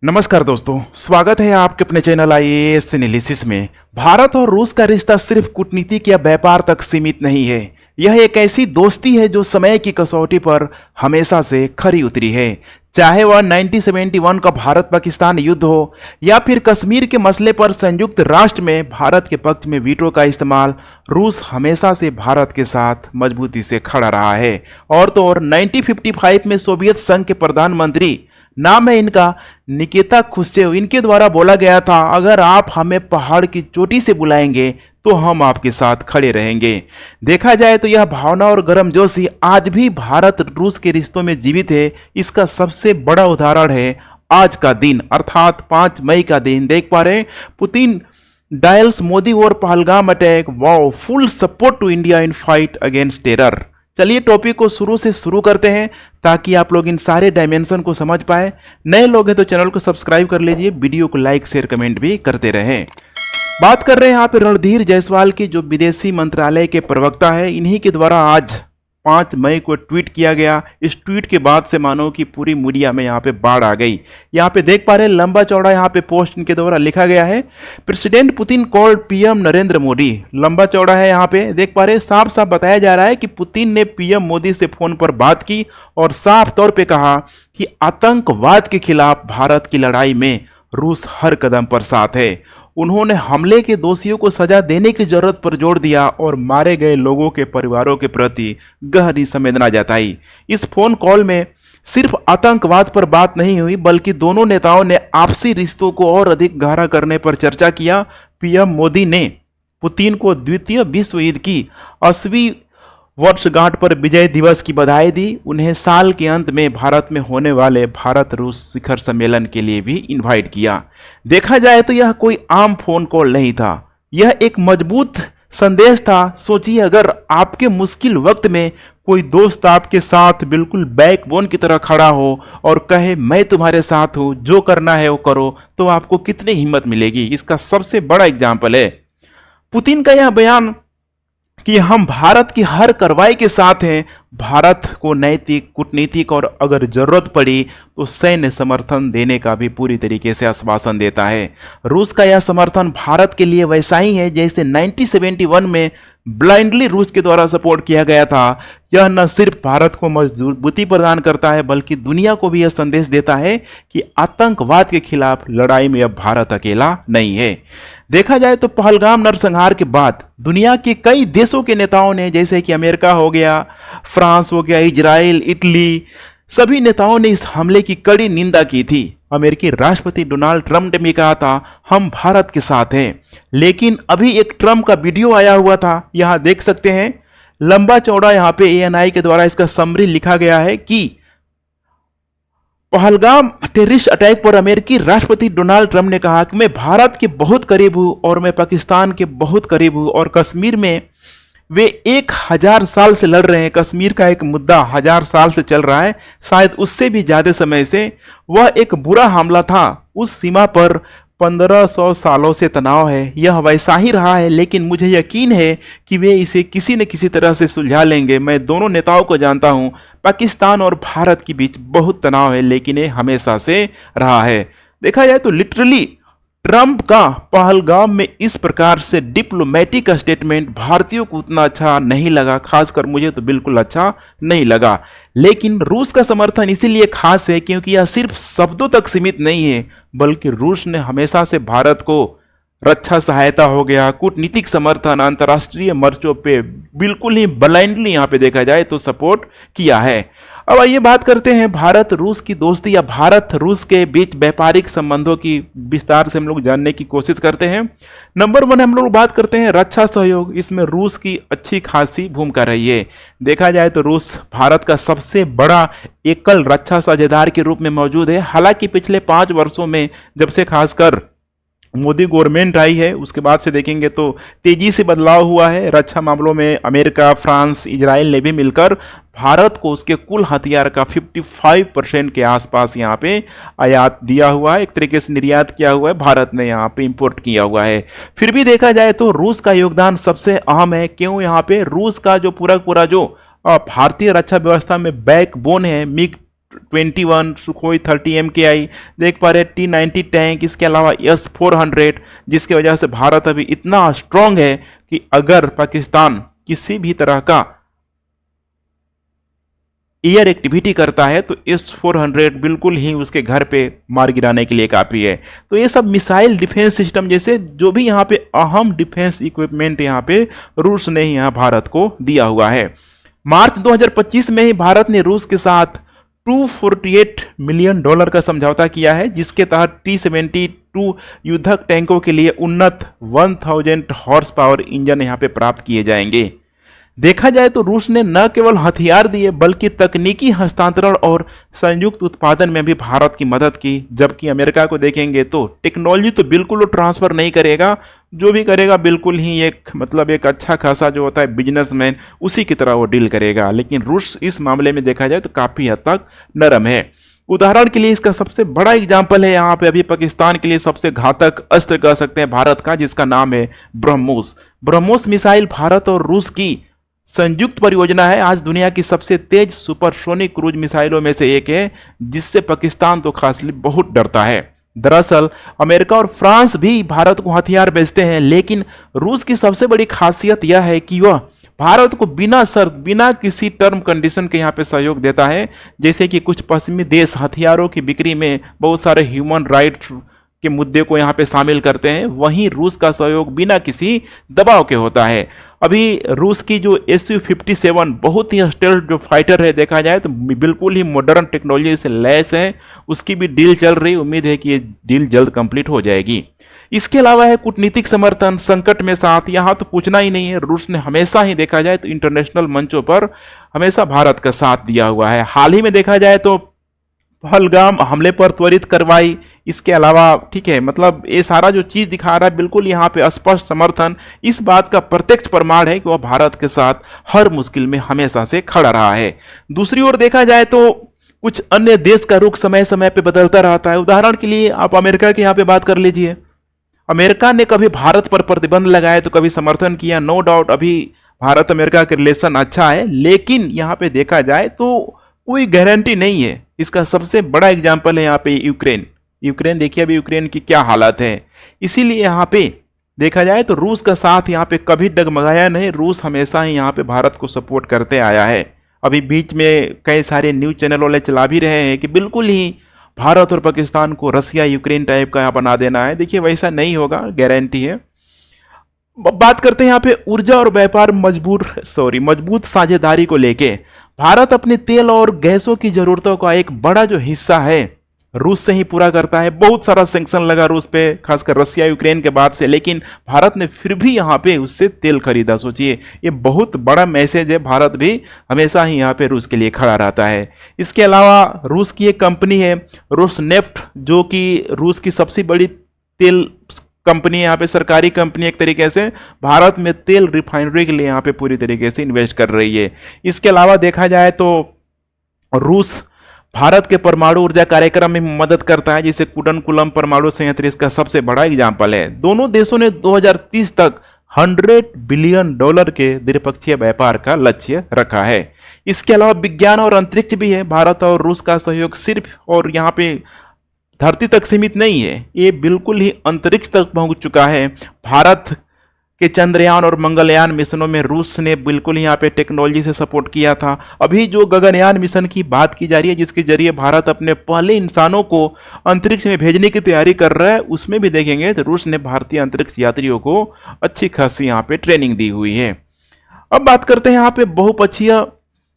नमस्कार दोस्तों, स्वागत है आपके अपने चैनल आईएएस एनालिसिस में। भारत और रूस का रिश्ता सिर्फ कूटनीतिक या व्यापार तक सीमित नहीं है। यह एक ऐसी दोस्ती है जो समय की कसौटी पर हमेशा से खरी उतरी है। चाहे वह 1971 का भारत पाकिस्तान युद्ध हो या फिर कश्मीर के मसले पर संयुक्त राष्ट्र में भारत के पक्ष में वीटो का इस्तेमाल, रूस हमेशा से भारत के साथ मजबूती से खड़ा रहा है। और तो और 1955 में सोवियत संघ के प्रधानमंत्री, नाम है इनका निकिता खुश्चेव, इनके द्वारा बोला गया था, अगर आप हमें पहाड़ की चोटी से बुलाएंगे तो हम आपके साथ खड़े रहेंगे। देखा जाए तो यह भावना और गर्मजोशी आज भी भारत रूस के रिश्तों में जीवित है। इसका सबसे बड़ा उदाहरण है आज का दिन, अर्थात 5 मई का दिन। देख पा रहे हैं पुतिन डायल्स मोदी और Pahalgam attack, wow, full support to India in fight against terror. चलिए टॉपिक को शुरू करते हैं ताकि आप लोग इन सारे डायमेंशन को समझ पाए। नए लोग हैं तो चैनल को सब्सक्राइब कर लीजिए, वीडियो को लाइक शेयर कमेंट भी करते रहें। बात कर रहे हैं यहाँ पे रणधीर जायसवाल की, जो विदेशी मंत्रालय के प्रवक्ता है। इन्हीं के द्वारा आज 5 मई को ट्वीट किया गया। इस ट्वीट के बाद से मानो कि पूरी मीडिया में यहाँ पे बाढ़ आ गई। यहाँ पे देख पा रहे हैं लंबा चौड़ा यहाँ पे पोस्ट इनके द्वारा लिखा गया है, president Putin called PM Narendra Modi. लंबा चौड़ा है यहाँ पे देख पा रहे हैं, साफ साफ बताया जा रहा है कि पुतिन ने पीएम मोदी से फोन पर बात की और साफ तौर पे कहा कि आतंकवाद के खिलाफ भारत की लड़ाई में रूस हर कदम पर साथ है। उन्होंने हमले के दोषियों को सजा देने की जरूरत पर जोर दिया और मारे गए लोगों के परिवारों के प्रति गहरी संवेदना जताई। इस फोन कॉल में सिर्फ आतंकवाद पर बात नहीं हुई, बल्कि दोनों नेताओं ने आपसी रिश्तों को और अधिक गहरा करने पर चर्चा किया। पीएम मोदी ने पुतिन को द्वितीय विश्व युद्ध की 80वीं वर्षगांठ पर विजय दिवस की बधाई दी। उन्हें साल के अंत में भारत में होने वाले भारत रूस शिखर सम्मेलन के लिए भी इनवाइट किया। देखा जाए तो यह कोई आम फोन कॉल नहीं था, यह एक मजबूत संदेश था। सोचिए, अगर आपके मुश्किल वक्त में कोई दोस्त आपके साथ बिल्कुल बैकबोन की तरह खड़ा हो और कहे मैं तुम्हारे साथ हूं, जो करना है वो करो, तो आपको कितनी हिम्मत मिलेगी। इसका सबसे बड़ा एग्जाम्पल है पुतिन का यह बयान कि हम भारत की हर कार्रवाई के साथ हैं। भारत को नैतिक, कूटनीतिक और अगर जरूरत पड़ी तो सैन्य समर्थन देने का भी पूरी तरीके से आश्वासन देता है। रूस का यह समर्थन भारत के लिए वैसा ही है जैसे 1971 में ब्लाइंडली रूस के द्वारा सपोर्ट किया गया था। यह न सिर्फ भारत को मजबूती प्रदान करता है, बल्कि दुनिया को भी यह संदेश देता है कि आतंकवाद के खिलाफ लड़ाई में अब भारत अकेला नहीं है। देखा जाए तो पहलगाम नरसंहार के बाद दुनिया के कई देशों के नेताओं ने, जैसे कि अमेरिका हो गया, फ्रांस हो गया, इजराइल, इटली, सभी नेताओं ने इस हमले की कड़ी निंदा की थी। अमेरिकी राष्ट्रपति डोनाल्ड ट्रंप ने भी कहा था हम भारत के साथ हैं। लेकिन अभी एक ट्रंप का वीडियो आया हुआ था, यहां देख सकते हैं, लंबा चौड़ा यहां पे एएनआई के द्वारा इसका समरी लिखा गया है कि पहलगाम टेररिस्ट अटैक पर अमेरिकी राष्ट्रपति डोनाल्ड ट्रंप ने कहा कि मैं भारत के बहुत करीब हूं और मैं पाकिस्तान के बहुत करीब हूं, और कश्मीर में वे 1000 साल से लड़ रहे हैं। कश्मीर का एक मुद्दा 1000 साल से चल रहा है, शायद उससे भी ज्यादा समय से। वह एक बुरा हमला था, उस सीमा पर 1500 सालों से तनाव है, यह वैसा ही रहा है, लेकिन मुझे यकीन है कि वे इसे किसी न किसी तरह से सुलझा लेंगे। मैं दोनों नेताओं को जानता हूं, पाकिस्तान और भारत के बीच बहुत तनाव है, लेकिन ये हमेशा से रहा है। देखा जाए तो लिटरली ट्रंप का पहलगाम में इस प्रकार से डिप्लोमेटिक स्टेटमेंट भारतीयों को उतना अच्छा नहीं लगा, खासकर मुझे तो बिल्कुल अच्छा नहीं लगा। लेकिन रूस का समर्थन इसीलिए खास है क्योंकि यह सिर्फ शब्दों तक सीमित नहीं है, बल्कि रूस ने हमेशा से भारत को रक्षा सहायता हो गया, कूटनीतिक समर्थन, अंतर्राष्ट्रीय मंचों पे बिल्कुल ही ब्लाइंडली यहाँ पे देखा जाए तो सपोर्ट किया है। अब आइए बात करते हैं भारत रूस की दोस्ती या भारत रूस के बीच व्यापारिक संबंधों की विस्तार से हम लोग जानने की कोशिश करते हैं। नंबर 1 हम लोग बात करते हैं रक्षा सहयोग। इसमें रूस की अच्छी खासी भूमिका रही है। देखा जाए तो रूस भारत का सबसे बड़ा एकल रक्षा साझेदार के रूप में मौजूद है। हालांकि पिछले 5 वर्षों में जब से खासकर मोदी गवर्नमेंट आई है, उसके बाद से देखेंगे तो तेजी से बदलाव हुआ है। रक्षा मामलों में अमेरिका, फ्रांस, इजराइल ने भी मिलकर भारत को उसके कुल हथियार का 55% के आसपास यहाँ पे आयात दिया हुआ है, एक तरीके से निर्यात किया हुआ है, भारत ने यहाँ पे इंपोर्ट किया हुआ है। फिर भी देखा जाए तो रूस का योगदान सबसे अहम है। क्यों? यहाँ पे रूस का जो पूरा जो भारतीय रक्षा व्यवस्था में बैकबोन है, मिग 21 सुखोई 30 MKI, देख पा रहे T-90 टैंक, इसके अलावा S-400, जिसकी वजह से भारत अभी इतना स्ट्रांग है कि अगर पाकिस्तान किसी भी तरह का एयर एक्टिविटी करता है तो S-400 बिल्कुल ही उसके घर पे मार गिराने के लिए काफ़ी है। तो ये सब मिसाइल डिफेंस सिस्टम जैसे जो भी यहाँ पे अहम डिफेंस इक्विपमेंट यहाँ पे रूस ने ही यहाँ भारत को दिया हुआ है। मार्च 2025 में ही भारत ने रूस के साथ $248 मिलियन का समझौता किया है, जिसके तहत T-72 युद्धक टैंकों के लिए उन्नत 1000 हॉर्स पावर इंजन यहाँ पे प्राप्त किए जाएंगे। देखा जाए तो रूस ने न केवल हथियार दिए बल्कि तकनीकी हस्तांतरण और संयुक्त उत्पादन में भी भारत की मदद की, जबकि अमेरिका को देखेंगे तो टेक्नोलॉजी तो बिल्कुल वो ट्रांसफ़र नहीं करेगा, जो भी करेगा बिल्कुल ही एक अच्छा खासा जो होता है बिजनेसमैन उसी की तरह वो डील करेगा। लेकिन रूस इस मामले में देखा जाए तो काफ़ी हद तक नरम है। उदाहरण के लिए इसका सबसे बड़ा एग्जाम्पल है यहाँ पे अभी पाकिस्तान के लिए सबसे घातक अस्त्र कह सकते हैं भारत का, जिसका नाम है ब्रह्मोस। ब्रह्मोस मिसाइल भारत और रूस की संयुक्त परियोजना है। आज दुनिया की सबसे तेज सुपरसोनिक क्रूज मिसाइलों में से एक है, जिससे पाकिस्तान तो खासली बहुत डरता है। दरअसल अमेरिका और फ्रांस भी भारत को हथियार बेचते हैं, लेकिन रूस की सबसे बड़ी खासियत यह है कि वह भारत को बिना शर्त बिना किसी टर्म कंडीशन के यहाँ पे सहयोग देता है। जैसे कि कुछ पश्चिमी देश हथियारों की बिक्री में बहुत सारे ह्यूमन राइट्स के मुद्दे को यहाँ पे शामिल करते हैं, वहीं रूस का सहयोग बिना किसी दबाव के होता है। अभी रूस की जो Su-57 बहुत ही स्टेल्थ जो फाइटर है, देखा जाए तो बिल्कुल ही मॉडर्न टेक्नोलॉजी से लैस है, उसकी भी डील चल रही, उम्मीद है कि ये डील जल्द कंप्लीट हो जाएगी। इसके अलावा है कूटनीतिक समर्थन, संकट में साथ, यहाँ तो पूछना ही नहीं है। रूस ने हमेशा ही देखा जाए तो इंटरनेशनल मंचों पर हमेशा भारत का साथ दिया हुआ है। हाल ही में देखा जाए तो पहलगाम हमले पर त्वरित कार्रवाई, इसके अलावा ठीक है, मतलब ये सारा जो चीज़ दिखा रहा है बिल्कुल यहाँ पे स्पष्ट समर्थन इस बात का प्रत्यक्ष प्रमाण है कि वह भारत के साथ हर मुश्किल में हमेशा से खड़ा रहा है। दूसरी ओर देखा जाए तो कुछ अन्य देश का रुख समय समय पे बदलता रहता है। उदाहरण के लिए आप अमेरिका के यहाँ पे बात कर लीजिए। अमेरिका ने कभी भारत पर प्रतिबंध लगाए तो कभी समर्थन किया। नो डाउट अभी भारत अमेरिका के रिलेशन अच्छा है, लेकिन यहाँ पे देखा जाए तो कोई गारंटी नहीं है। इसका सबसे बड़ा एग्जाम्पल है यहाँ पे यूक्रेन देखिए अभी यूक्रेन की क्या हालत है। इसीलिए यहाँ पे देखा जाए तो रूस का साथ यहाँ पे कभी डगमगाया नहीं। रूस हमेशा ही यहाँ पे भारत को सपोर्ट करते आया है। अभी बीच में कई सारे न्यूज़ चैनल वाले चला भी रहे हैं कि बिल्कुल ही भारत और पाकिस्तान को रसिया यूक्रेन टाइप का यहाँ बना देना है। देखिए वैसा नहीं होगा, गारंटी है। बात करते हैं यहाँ पे ऊर्जा और व्यापार मजबूत साझेदारी को लेके। भारत अपने तेल और गैसों की जरूरतों का एक बड़ा जो हिस्सा है रूस से ही पूरा करता है। बहुत सारा सैंक्शन लगा रूस पे, खासकर रसिया यूक्रेन के बाद से, लेकिन भारत ने फिर भी यहाँ पे उससे तेल खरीदा। सोचिए ये बहुत बड़ा मैसेज है। भारत भी हमेशा ही यहाँ पे रूस के लिए खड़ा रहता है। इसके अलावा रूस की एक कंपनी है रोसनेफ्ट, जो कि रूस की सबसे बड़ी तेल कंपनी यहाँ पे, सरकारी कंपनी एक तरीके से, भारत में तेल रिफाइनरी के लिए यहाँ पे पूरी तरीके से इन्वेस्ट कर रही है। इसके अलावा देखा जाए तो रूस भारत के परमाणु ऊर्जा कार्यक्रम में मदद करता है, जिसे कुडनकुलम परमाणु संयंत्र इसका सबसे बड़ा एग्जाम्पल है। दोनों देशों ने 2030 तक $100 बिलियन के द्विपक्षीय व्यापार का लक्ष्य रखा है। इसके अलावा विज्ञान और अंतरिक्ष भी है। भारत और रूस का सहयोग सिर्फ और यहाँ पे धरती तक सीमित नहीं है, ये बिल्कुल ही अंतरिक्ष तक पहुंच चुका है। भारत के चंद्रयान और मंगलयान मिशनों में रूस ने बिल्कुल यहाँ पे टेक्नोलॉजी से सपोर्ट किया था। अभी जो गगनयान मिशन की बात की जा रही है, जिसके जरिए भारत अपने पहले इंसानों को अंतरिक्ष में भेजने की तैयारी कर रहा है, उसमें भी देखेंगे तो रूस ने भारतीय अंतरिक्ष यात्रियों को अच्छी खासी यहाँ पे ट्रेनिंग दी हुई है। अब बात करते हैं यहाँ पे बहुपक्षीय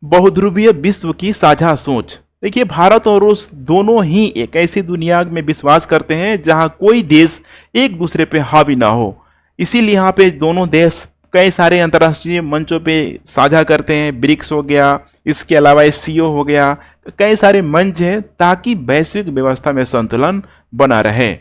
बहुध्रुवीय विश्व की साझा सोच। देखिए भारत और रूस दोनों ही एक ऐसी दुनिया में विश्वास करते हैं जहां कोई देश एक दूसरे पे हावी ना हो। इसीलिए यहाँ पे दोनों देश कई सारे अंतर्राष्ट्रीय मंचों पे साझा करते हैं। ब्रिक्स हो गया, इसके अलावा SCO हो गया, कई सारे मंच हैं ताकि वैश्विक व्यवस्था में संतुलन बना रहे।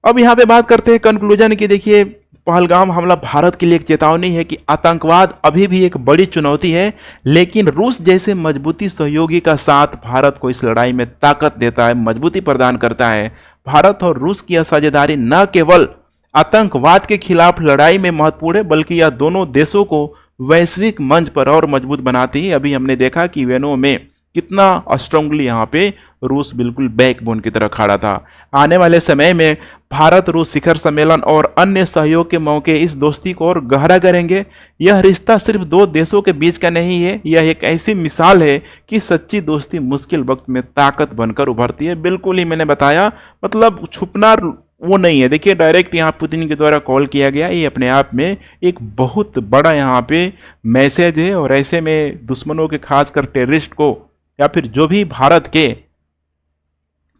अब यहाँ पे बात करते हैं कंक्लूजन की। देखिए पहलगाम हमला भारत के लिए एक चेतावनी है कि आतंकवाद अभी भी एक बड़ी चुनौती है, लेकिन रूस जैसे मजबूती सहयोगी का साथ भारत को इस लड़ाई में ताकत देता है, मजबूती प्रदान करता है। भारत और रूस की यह साझेदारी न केवल आतंकवाद के खिलाफ लड़ाई में महत्वपूर्ण है, बल्कि यह दोनों देशों को वैश्विक मंच पर और मजबूत बनाती है। अभी हमने देखा कि यूएनओ में कितना स्ट्रांगली यहाँ पे रूस बिल्कुल बैकबोन की तरह खड़ा था। आने वाले समय में भारत रूस शिखर सम्मेलन और अन्य सहयोग के मौके इस दोस्ती को और गहरा करेंगे। यह रिश्ता सिर्फ दो देशों के बीच का नहीं है, यह एक ऐसी मिसाल है कि सच्ची दोस्ती मुश्किल वक्त में ताकत बनकर उभरती है। बिल्कुल ही मैंने बताया, मतलब छुपना वो नहीं है। देखिए डायरेक्ट यहाँ पुतिन के द्वारा कॉल किया गया, ये अपने आप में एक बहुत बड़ा यहाँ पे मैसेज है। और ऐसे में दुश्मनों के, खासकर टेररिस्ट को या फिर जो भी भारत के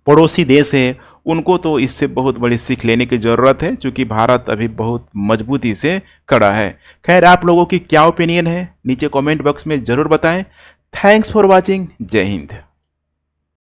पड़ोसी देश है, उनको तो इससे बहुत बड़ी सीख लेने की ज़रूरत है, क्योंकि भारत अभी बहुत मजबूती से खड़ा है। खैर, आप लोगों की क्या ओपिनियन है नीचे कमेंट बॉक्स में ज़रूर बताएं। Thanks for watching. जय हिंद।